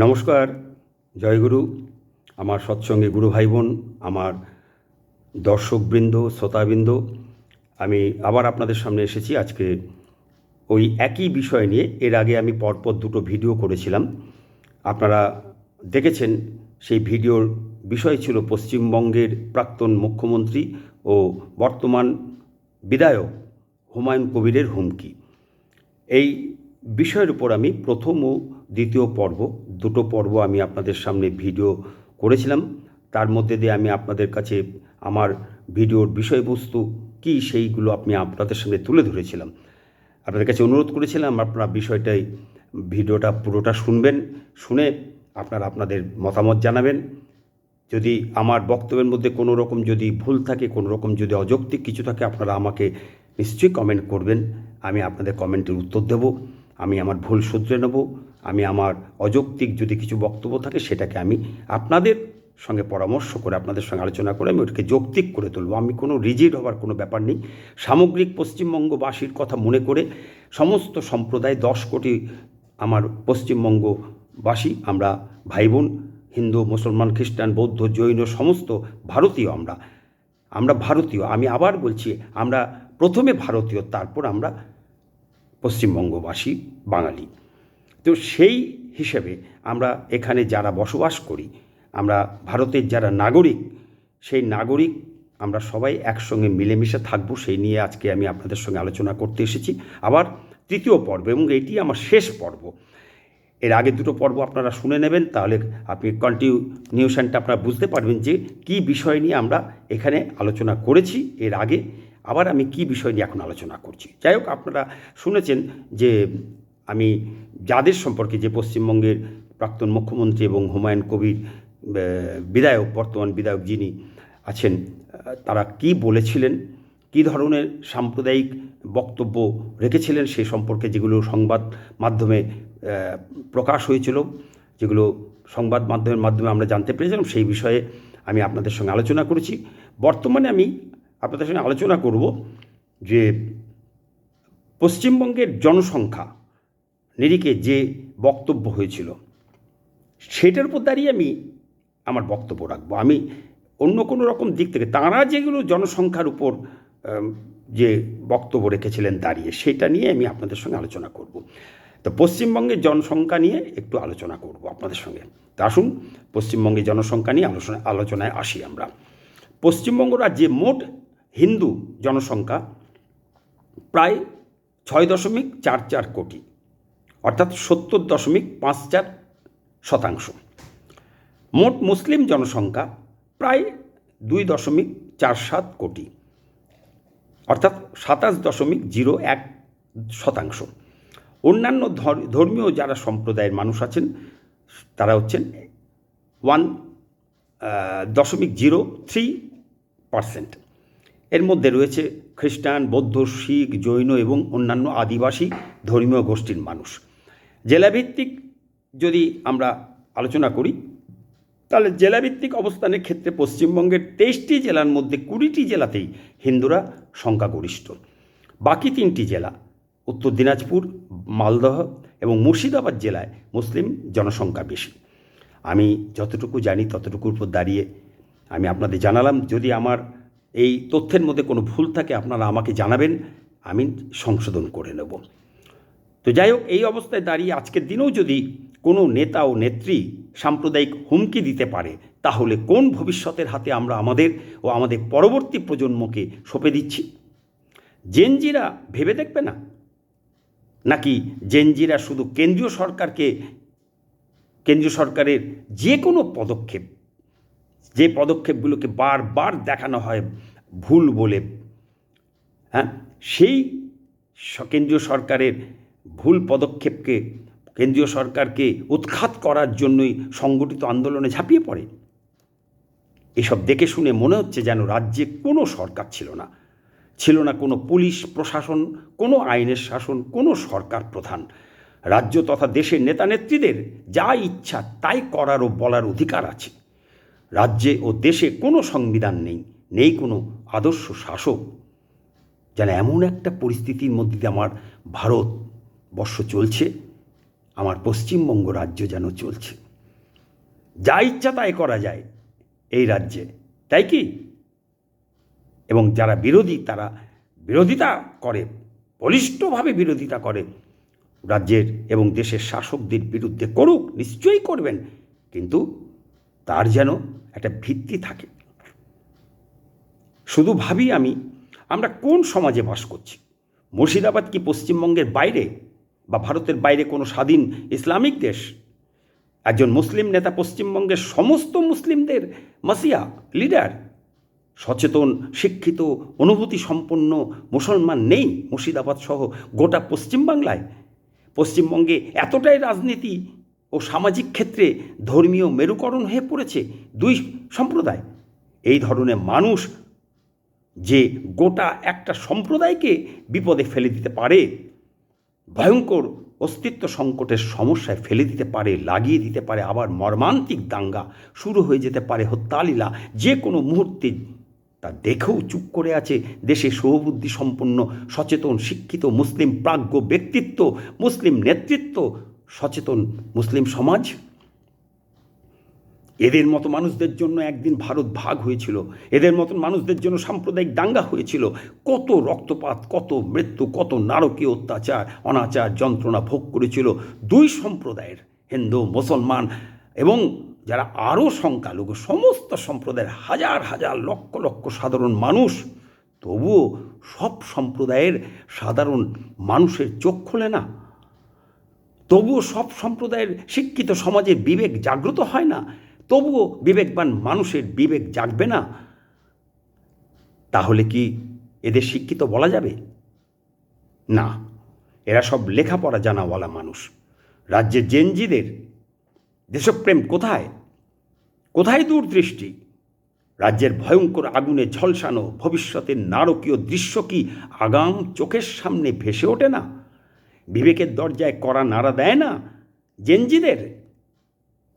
নমস্কার, জয়গুরু। আমার সৎসঙ্গে গুরু ভাই বোন, আমার দর্শকবৃন্দ, শ্রোতাবৃন্দ, আমি আবার আপনাদের সামনে এসেছি আজকে ওই একই বিষয় নিয়ে। এর আগে আমি পরপর দুটো ভিডিও করেছিলাম, আপনারা দেখেছেন। সেই ভিডিওর বিষয় ছিল পশ্চিমবঙ্গের প্রাক্তন মুখ্যমন্ত্রী ও বর্তমান বিধায়ক হুমায়ুন কবিরের হুমকি। এই বিষয়ের উপর আমি প্রথম ও দ্বিতীয় পর্ব, দুটো পর্ব আমি আপনাদের সামনে ভিডিও করেছিলাম। তার মধ্যে দিয়ে আমি আপনাদের কাছে আমার ভিডিওর বিষয়বস্তু কী সেইগুলো আমি আপনাদের সামনে তুলে ধরেছিলাম। আপনাদের কাছে অনুরোধ করেছিলাম আপনারা বিষয়টাই ভিডিওটা পুরোটা শুনবেন, শুনে আপনারা আপনাদের মতামত জানাবেন। যদি আমার বক্তব্যের মধ্যে কোনো রকম যদি ভুল থাকে, কোনো রকম যদি অযৌক্তিক কিছু থাকে, আপনারা আমাকে নিশ্চয়ই কমেন্ট করবেন। আমি আপনাদের কমেন্টের উত্তর দেব, আমি আমার ভুল শুধরে নেব। আমি আমার অযৌক্তিক যদি কিছু বক্তব্য থাকে সেটাকে আমি আপনাদের সঙ্গে পরামর্শ করে, আপনাদের সঙ্গে আলোচনা করে আমি ওটাকে যৌক্তিক করে তুলব। আমি কোনো রিজিড হবার কোনো ব্যাপার নেই। সামগ্রিক পশ্চিমবঙ্গবাসীর কথা মনে করে সমস্ত সম্প্রদায়, 10 কোটি আমার পশ্চিমবঙ্গবাসী, আমরা ভাই বোন, হিন্দু, মুসলমান, খ্রিস্টান, বৌদ্ধ, জৈন, সমস্ত ভারতীয়। আমরা ভারতীয়। আমি আবার বলছি, আমরা প্রথমে ভারতীয়, তারপর আমরা পশ্চিমবঙ্গবাসী, বাঙালি। তো সেই হিসেবে আমরা এখানে যারা বসবাস করি, আমরা ভারতের যারা নাগরিক, সেই নাগরিক আমরা সবাই একসঙ্গে মিলেমিশে থাকব, সেই নিয়ে আজকে আমি আপনাদের সঙ্গে আলোচনা করতে এসেছি। আবার তৃতীয় পর্ব, এবং এটি আমার শেষ পর্ব। এর আগে দুটো পর্ব আপনারা শুনে নেবেন, তাহলে আপনি কন্টিনিউশনটা আপনারা বুঝতে পারবেন যে কী বিষয় নিয়ে আমরা এখানে আলোচনা করেছি এর আগে, আবার আমি কী বিষয় নিয়ে এখন আলোচনা করছি। যাই হোক, আপনারা শুনেছেন যে আমি যাদের সম্পর্কে, যে পশ্চিমবঙ্গের প্রাক্তন মুখ্যমন্ত্রী এবং হুমায়ুন কবির বিধায়ক, বর্তমান বিধায়ক যিনি আছেন, তারা কি বলেছিলেন, কী ধরনের সাম্প্রদায়িক বক্তব্য রেখেছিলেন, সে সম্পর্কে যেগুলো সংবাদ মাধ্যমে প্রকাশ হয়েছিল, যেগুলো সংবাদ মাধ্যমের মাধ্যমে আমরা জানতে পেরেছিলাম, সেই বিষয়ে আমি আপনাদের সঙ্গে আলোচনা করেছি। বর্তমানে আমি আপনাদের সঙ্গে আলোচনা করব যে পশ্চিমবঙ্গের জনসংখ্যা নিরিখে যে বক্তব্য হয়েছিল সেটার উপর দাঁড়িয়ে আমি আমার বক্তব্য রাখবো। আমি অন্য কোনো রকম দিক থেকে তাঁরা যেগুলো জনসংখ্যার উপর যে বক্তব্য রেখেছিলেন দাঁড়িয়ে, সেটা নিয়ে আমি আপনাদের সঙ্গে আলোচনা করব। তো পশ্চিমবঙ্গের জনসংখ্যা নিয়ে একটু আলোচনা করব আপনাদের সঙ্গে। তা আসুন পশ্চিমবঙ্গের জনসংখ্যা নিয়ে আলোচনায় আসি আমরা। পশ্চিমবঙ্গ রাজ্যে মোট হিন্দু জনসংখ্যা প্রায় 6.44 কোটি, অর্থাৎ 70.54%। মোট মুসলিম জনসংখ্যা প্রায় 2.47 কোটি, অর্থাৎ 27.01%। অন্যান্য ধর্মীয় যারা সম্প্রদায়ের মানুষ আছেন তারা হচ্ছেন 1.03%। এর মধ্যে রয়েছে খ্রিস্টান, বৌদ্ধ, শিখ, জৈন এবং অন্যান্য আদিবাসী ধর্মীয় গোষ্ঠীর মানুষ। জেলাভিত্তিক যদি আমরা আলোচনা করি, তাহলে জেলাভিত্তিক অবস্থানের ক্ষেত্রে পশ্চিমবঙ্গের 23টি জেলার মধ্যে 20টি জেলাতেই হিন্দুরা সংখ্যাগরিষ্ঠ। বাকি 3টি জেলা, উত্তর দিনাজপুর, মালদহ এবং মুর্শিদাবাদ জেলায় মুসলিম জনসংখ্যা বেশি। আমি যতটুকু জানি ততটুকুর উপর দাঁড়িয়ে আমি আপনাদের জানালাম। যদি আমার এই তথ্যের মধ্যে কোনো ভুল থাকে আপনারা আমাকে জানাবেন, আমি সংশোধন করে নেব। তো যাই হোক, এই অবস্থায় দাঁড়িয়ে আজকের দিনেও যদি কোনো নেতা ও নেত্রী সাম্প্রদায়িক হুমকি দিতে পারে, তাহলে কোন ভবিষ্যতের হাতে আমরা আমাদের ও আমাদের পরবর্তী প্রজন্মকে সঁপে দিচ্ছি? জেনজিরা ভেবে দেখবে না? নাকি জেনজিরা শুধু কেন্দ্রীয় সরকারের যে কোনো পদক্ষেপ, যে পদক্ষেপগুলোকে বারবার দেখানো হয় ভুল বলে, সেই কেন্দ্রীয় সরকারের ভুল পদক্ষেপকে, কেন্দ্রীয় সরকারকে উৎখাত করার জন্যই সংগঠিত আন্দোলনে ঝাঁপিয়ে পড়ে? এসব দেখে শুনে মনে হচ্ছে যেন রাজ্যে কোনো সরকার ছিল না কোনো পুলিশ প্রশাসন, কোনো আইনের শাসন, কোনো সরকার প্রধান। রাজ্য তথা দেশের নেতা নেত্রীদের যা ইচ্ছা তাই করার ও বলার অধিকার আছে। রাজ্যে ও দেশে কোনো সংবিধান নেই কোনো আদর্শ শাসক। যেন এমন একটা পরিস্থিতির মধ্যে দিয়ে আমার ভারতবর্ষ চলছে, আমার পশ্চিমবঙ্গ রাজ্য যেন চলছে। যা ইচ্ছা তাই করা যায় এই রাজ্যে, তাই কি? এবং যারা বিরোধী তারা বিরোধিতা করে, বলিষ্ঠভাবে বিরোধিতা করে রাজ্যের এবং দেশের শাসকদের বিরুদ্ধে, করুক, নিশ্চয়ই করবেন, কিন্তু তার যেন একটা ভিত্তি থাকে। শুধু ভাবি আমরা কোন সমাজে বাস করছি? মুর্শিদাবাদ কি পশ্চিমবঙ্গের বাইরে বা ভারতের বাইরে কোনো স্বাধীন ইসলামিক দেশ? একজন মুসলিম নেতা পশ্চিমবঙ্গের সমস্ত মুসলিমদের মাসিয়া লিডার, সচেতন, শিক্ষিত, অনুভূতি সম্পন্ন মুসলমান নেই মুর্শিদাবাদ সহ গোটা পশ্চিমবাংলায়? পশ্চিমবঙ্গে এতটাই রাজনীতি ও সামাজিক ক্ষেত্রে ধর্মীয় মেরুকরণ হয়ে পড়েছে দুই সম্প্রদায়। এই ধরনের মানুষ যে গোটা একটা সম্প্রদায়কে বিপদে ফেলে দিতে পারে, ভয়ঙ্কর অস্তিত্ব সংকটের সমস্যায় ফেলে দিতে পারে, লাগিয়ে দিতে পারে, আবার মর্মান্তিক দাঙ্গা শুরু হয়ে যেতে পারে, হত্যালীলা যে কোনো মুহূর্তে, তা দেখেও চুপ করে আছে দেশে শুভবুদ্ধি সম্পন্ন, সচেতন, শিক্ষিত মুসলিম প্রাজ্ঞ ব্যক্তিত্ব, মুসলিম নেতৃত্ব, সচেতন মুসলিম সমাজ। এদের মতো মানুষদের জন্য একদিন ভারত ভাগ হয়েছিল, এদের মতন মানুষদের জন্য সাম্প্রদায়িক দাঙ্গা হয়েছিল, কত রক্তপাত, কত মৃত্যু, কত নারকীয় অত্যাচার, অনাচার, যন্ত্রণা ভোগ করেছিল দুই সম্প্রদায়ের, হিন্দু মুসলমান এবং যারা আরও সংখ্যালঘু, সমস্ত সম্প্রদায়ের হাজার হাজার লক্ষ লক্ষ সাধারণ মানুষ। তবুও সব সম্প্রদায়ের সাধারণ মানুষের চোখ খোলে না, তবুও সব সম্প্রদায়ের শিক্ষিত সমাজের বিবেক জাগ্রত হয় না, তবুও বিবেকবান মানুষের বিবেক জাগবে না। তাহলে কি এদের শিক্ষিত বলা যাবে? না, এরা সব লেখাপড়া জানাওয়ালা মানুষ। রাজ্যের জেনজিদের দেশপ্রেম কোথায়? কোথায় দূরদৃষ্টি? রাজ্যের ভয়ঙ্কর আগুনে ঝলসানো ভবিষ্যতের নারকীয় দৃশ্য কি আগাম চোখের সামনে ভেসে ওঠে না? বিবেকের দরজায় কড়া নাড়া দেয় না জেনজিদের?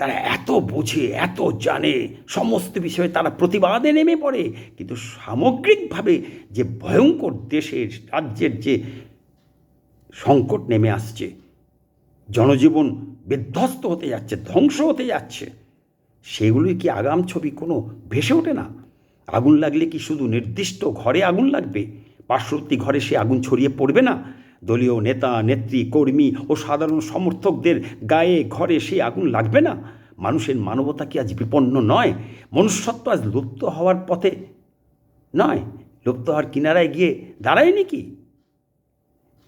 তারা এত বোঝে, এত জানে, সমস্ত বিষয়ে তারা প্রতিবাদে নেমে পড়ে, কিন্তু সামগ্রিকভাবে যে ভয়ঙ্কর দেশের রাজ্যের যে সংকট নেমে আসছে, জনজীবন বিধ্বস্ত হতে যাচ্ছে, ধ্বংস হতে যাচ্ছে, সেগুলোই কি আগাম ছবি কোনো ভেসে ওঠে না? আগুন লাগলে কি শুধু নির্দিষ্ট ঘরে আগুন লাগবে? পার্শ্ববর্তী ঘরে সে আগুন ছড়িয়ে পড়বে না? দলীয় নেতা, নেত্রী, কর্মী ও সাধারণ সমর্থকদের গায়ে ঘরে সেই আগুন লাগবে না? মানুষের মানবতা কি আজ বিপন্ন নয়? মনুষ্যত্ব আজ লুপ্ত হওয়ার পথে নয়, লুপ্ত হওয়ার কিনারায় গিয়ে দাঁড়ায়নি কি?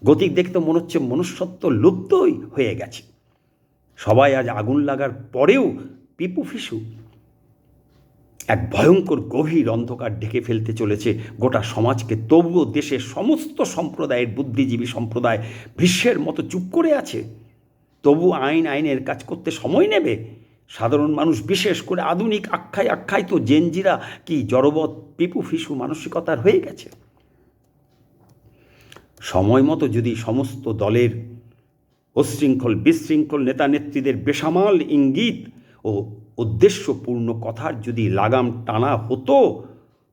গতিক দেখতে মনে হচ্ছে মনুষ্যত্ব লুপ্তই হয়ে গেছে। সবাই আজ আগুন লাগার পরেও পিপু ফিসু এক ভয়ঙ্কর গভীর অন্ধকার ঢেকে ফেলতে চলেছে গোটা সমাজকে। তবুও দেশের সমস্ত সম্প্রদায়ের বুদ্ধিজীবী সম্প্রদায় ভীষ্মের মতো চুপ করে আছে। তবু আইনের কাজ করতে সময় নেবে? সাধারণ মানুষ, বিশেষ করে আধুনিক আখ্যায়িত জেনজিরা কি জড়বৎ পিপু ফিসু মানসিকতার হয়ে গেছে? সময় মতো যদি সমস্ত দলের উচ্ছৃঙ্খল বিশৃঙ্খল নেতা নেত্রীদের বেসামাল ইঙ্গিত ও উদ্দেশ্যপূর্ণ কথার যদি লাগাম টানা হতো,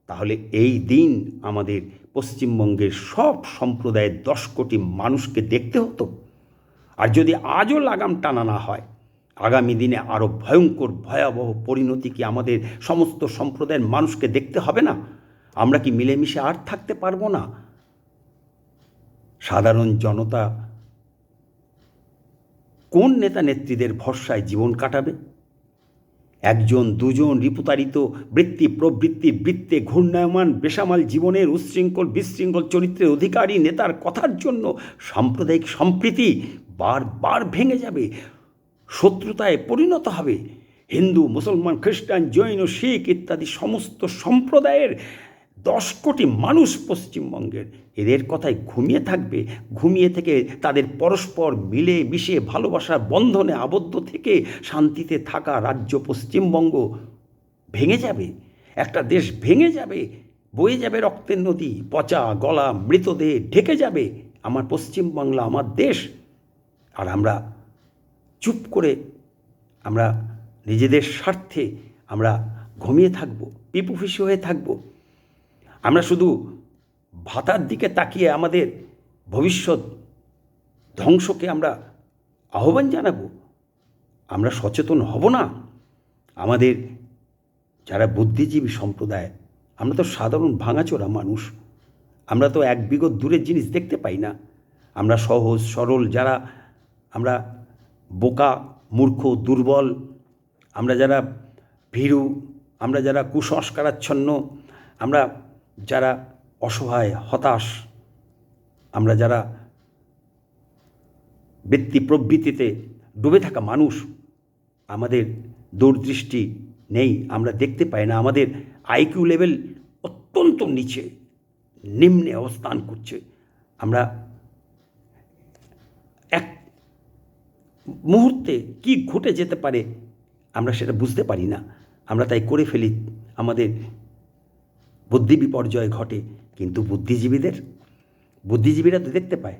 তাহলে এই দিন আমাদের পশ্চিমবঙ্গের সব সম্প্রদায়ের 10 কোটি মানুষকে দেখতে হতো। আর যদি আজও লাগাম টানা না হয়, আগামী দিনে আরও ভয়ঙ্কর ভয়াবহ পরিণতি কি আমাদের সমস্ত সম্প্রদায়ের মানুষকে দেখতে হবে না? আমরা কি মিলেমিশে আর থাকতে পারবো না? সাধারণ জনতা কোন নেতা নেত্রীদের ভরসায় জীবন কাটাবে? একজন দুজন রিপুতারিত বৃত্তি প্রবৃত্তির বৃত্তে ঘূর্ণায়মান বেসামাল জীবনের উচ্ছৃঙ্খল বিশৃঙ্খল চরিত্রের অধিকারী নেতার কথার জন্য সাম্প্রদায়িক সম্প্রীতি বারবার ভেঙে যাবে, শত্রুতায় পরিণত হবে। হিন্দু, মুসলমান, খ্রিস্টান, জৈন, শিখ ইত্যাদি সমস্ত সম্প্রদায়ের 10 কোটি মানুষ পশ্চিমবঙ্গের, এদের কথায় ঘুমিয়ে থাকবে। ঘুমিয়ে থেকে তাদের পরস্পর মিলে মিশে ভালোবাসার বন্ধনে আবদ্ধ থেকে শান্তিতে থাকা রাজ্য পশ্চিমবঙ্গ ভেঙে যাবে। একটা দেশ ভেঙে যাবে, বয়ে যাবে রক্তের নদী, পচা গলা মৃতদেহ ঢেকে যাবে আমার পশ্চিমবাংলা, আমার দেশ। আর আমরা চুপ করে, আমরা নিজেদের স্বার্থে আমরা ঘুমিয়ে থাকব, পিপুফিসি হয়ে থাকব। আমরা শুধু ভাতার দিকে তাকিয়ে আমাদের ভবিষ্যৎ ধ্বংসকে আমরা আহ্বান জানাবো। আমরা সচেতন হব না। আমাদের যারা বুদ্ধিজীবী সম্প্রদায়, আমরা তো সাধারণ ভাঙাচোরা মানুষ, আমরা তো এক বিগত দূরের জিনিস দেখতে পাই না। আমরা সহজ সরল যারা, আমরা বোকা, মূর্খ, দুর্বল, আমরা যারা ভীরু, আমরা যারা কুসংস্কারাচ্ছন্ন, আমরা যারা অসহায়, হতাশ, আমরা যারা ব্যক্তি প্রবৃত্তিতে ডুবে থাকা মানুষ, আমাদের দূরদৃষ্টি নেই, আমরা দেখতে পাই না। আমাদের আইকিউ লেভেল অত্যন্ত নিচে, নিম্নে অবস্থান করছে। আমরা এক মুহূর্তে কি ঘটে যেতে পারে আমরা সেটা বুঝতে পারি না। আমরা তাই করে ফেলি, আমাদের বুদ্ধি বিপর্যয় ঘটে। কিন্তু বুদ্ধিজীবীরা তো দেখতে পায়,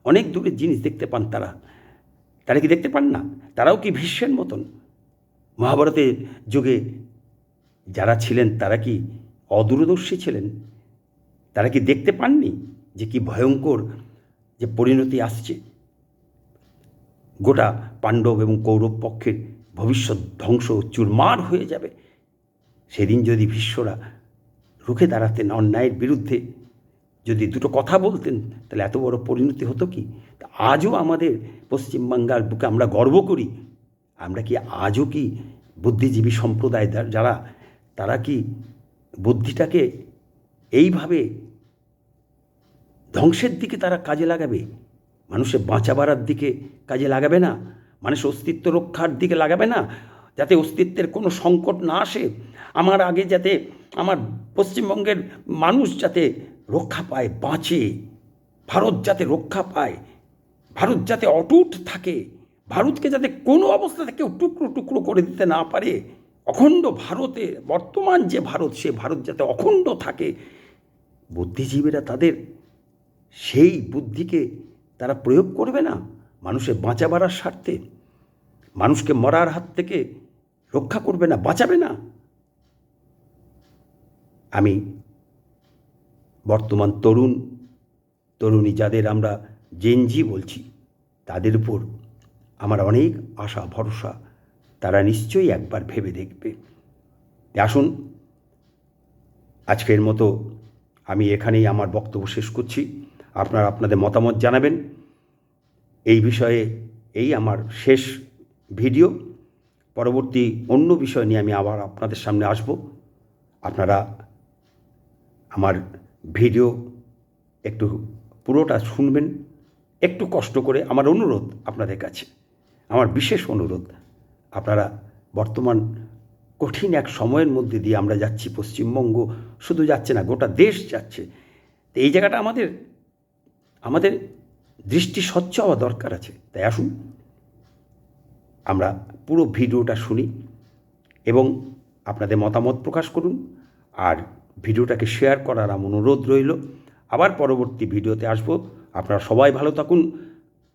অনেক দূরের জিনিস দেখতে পান। তারা কি দেখতে পান না? তারাও কি ভীষ্মের মতন? মহাভারতের যুগে যারা ছিলেন তারা কি অদূরদর্শী ছিলেন? তারা কি দেখতে পাননি যে কি ভয়ঙ্কর যে পরিণতি আসছে? গোটা পাণ্ডব এবং কৌরব পক্ষের ভবিষ্যৎ ধ্বংস, চুরমার হয়ে যাবে। সেদিন যদি ভীষ্মরা রুখে দাঁড়াতেন, অন্যায়ের বিরুদ্ধে যদি দুটো কথা বলতেন, তাহলে এত বড় পরিণতি হতো কি? আজও আমাদের পশ্চিমবাংলার বুকে আমরা গর্ব করি। আমরা কি আজও কি বুদ্ধিজীবী সম্প্রদায় যারা, তারা কি বুদ্ধিটাকে এইভাবে ধ্বংসের দিকে তারা কাজে লাগাবে? মানুষের বাঁচা বাড়ার দিকে কাজে লাগাবে না? মানুষের অস্তিত্ব রক্ষার দিকে লাগাবে না? যাতে অস্তিত্বের কোনো সংকট না আসে, আমার আগে যাতে আমার পশ্চিমবঙ্গের মানুষ যাতে রক্ষা পায়, বাঁচে, ভারত যাতে রক্ষা পায়, ভারত যাতে অটুট থাকে, ভারতকে যাতে কোনো অবস্থাতে কেউ টুকরো টুকরো করে দিতে না পারে, অখণ্ড ভারতে বর্তমান যে ভারত, সে ভারত যাতে অখণ্ড থাকে। বুদ্ধিজীবীরা তাদের সেই বুদ্ধিকে তারা প্রয়োগ করবে না মানুষের বাঁচা বাড়ার স্বার্থে? মানুষকে মরার হাত থেকে রক্ষা করবে না, বাঁচাবে না? আমি বর্তমান তরুণী যাদের আমরা জেনজি বলছি, তাদের উপর আমার অনেক আশা ভরসা। তারা নিশ্চয়ই একবার ভেবে দেখবে। আসুন, আজকের মতো আমি এখানেই আমার বক্তব্য শেষ করছি। আপনারা আপনাদের মতামত জানাবেন এই বিষয়ে। এই আমার শেষ ভিডিও। পরবর্তী অন্য বিষয় নিয়ে আমি আবার আপনাদের সামনে আসব। আপনারা আমার ভিডিও একটু পুরোটা শুনবেন, একটু কষ্ট করে। আমার অনুরোধ আপনাদের কাছে, আমার বিশেষ অনুরোধ। আপনারা বর্তমান কঠিন এক সময়ের মধ্যে দিয়ে আমরা যাচ্ছি। পশ্চিমবঙ্গ শুধু যাচ্ছে না, গোটা দেশ যাচ্ছে। তো এই জায়গাটা আমাদের দৃষ্টি স্বচ্ছ হওয়া দরকার আছে। তাই আসুন আমরা পুরো ভিডিওটা শুনি এবং আপনাদের মতামত প্রকাশ করুন। আর ভিডিওটাকে শেয়ার করার আমার অনুরোধ রইল। আবার পরবর্তী ভিডিওতে আসব। আপনারা সবাই ভালো থাকুন।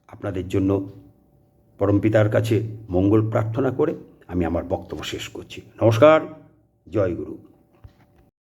আপনাদের জন্য পরমপিতার কাছে মঙ্গল প্রার্থনা করে আমি আমার বক্তব্য শেষ করছি। নমস্কার, জয় গুরু।